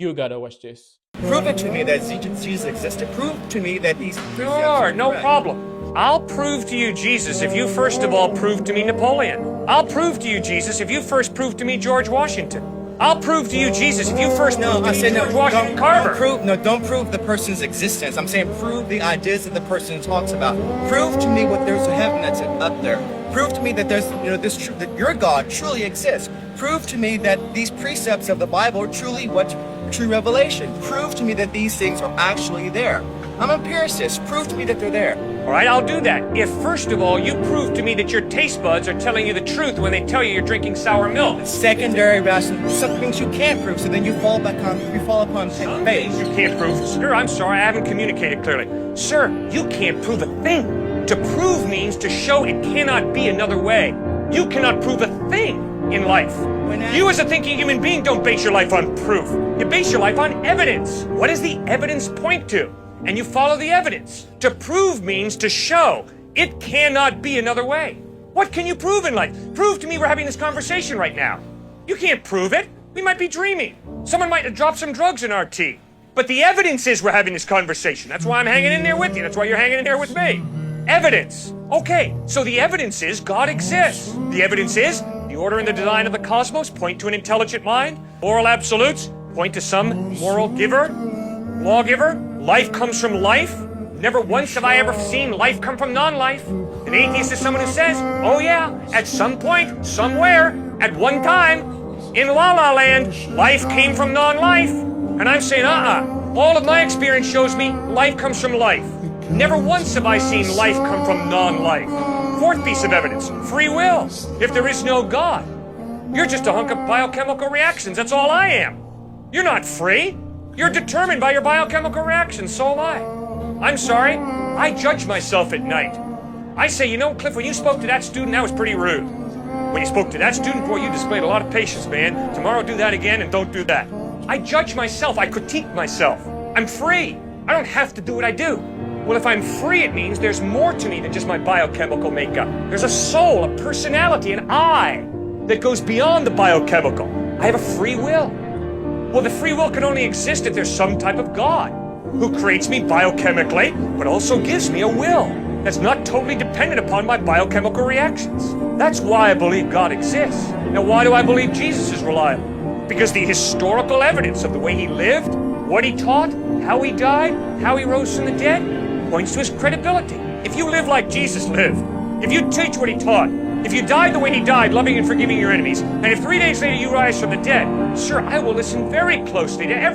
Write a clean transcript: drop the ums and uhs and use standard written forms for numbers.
You gotta watch this. Prove it to me that Jesus existed. Prove to me that these precepts Sure, are no correct. problem. I'll prove to you Jesus if you first of all prove to me Napoleon. I'll prove to you Jesus if you first prove to me George Washington. I'll prove to you Jesus if you first No, prove to I me said no. George Washington Carver. Don't prove the person's existence. I'm saying prove the ideas that the person talks about. Prove to me what there's a heaven that's up there. Prove to me that there's, that your God truly exists. Prove to me that these precepts of the Bible are truly true revelation. Prove to me that these things are actually there. I'm an empiricist. Prove to me that they're there. All right, I'll do that. If first of all you prove to me that your taste buds are telling you the truth when they tell you you're drinking sour milk. Secondary rational, some things you can't prove, so then you fall upon Some faith. things you can't prove. Sir, I'm sorry, I haven't communicated clearly. Sir, you can't prove a thing. To prove means to show it cannot be another way. You cannot prove a thing in life. You as a thinking human being don't base your life on proof. You base your life on evidence. What does the evidence point to? And you follow the evidence. To prove means to show. It cannot be another way. What can you prove in life? Prove to me we're having this conversation right now. You can't prove it. We might be dreaming. Someone might have dropped some drugs in our tea. But the evidence is we're having this conversation. That's why I'm hanging in there with you. That's why you're hanging in there with me. Evidence. Okay, so the evidence is God exists. The evidence is the order and the design of the cosmos point to an intelligent mind. Moral absolutes point to some moral giver, lawgiver. Life comes from life. Never once have I ever seen life come from non-life. An atheist is someone who says, oh yeah, at some point, somewhere, at one time, in La La Land, life came from non-life. And I'm saying, all of my experience shows me life comes from life. Never once have I seen life come from non-life. Fourth piece of evidence, free will. If there is no God, you're just a hunk of biochemical reactions. That's all I am. You're not free. You're determined by your biochemical reactions, so am I. I'm sorry, I judge myself at night. I say, you know, Cliff, when you spoke to that student, that was pretty rude. When you spoke to that student, boy, you displayed a lot of patience, man. Tomorrow do that again and don't do that. I judge myself, I critique myself. I'm free. I don't have to do what I do. Well, if I'm free, it means there's more to me than just my biochemical makeup. There's a soul, a personality, an I that goes beyond the biochemical. I have a free will. Well, the free will can only exist if there's some type of God who creates me biochemically, but also gives me a will that's not totally dependent upon my biochemical reactions. That's why I believe God exists. Now, why do I believe Jesus is reliable? Because the historical evidence of the way he lived, what he taught, how he died, how he rose from the dead, points to his credibility. If you live like Jesus lived, if you teach what he taught, if you died the way he died, loving and forgiving your enemies, and if 3 days later you rise from the dead, sir, I will listen very closely to every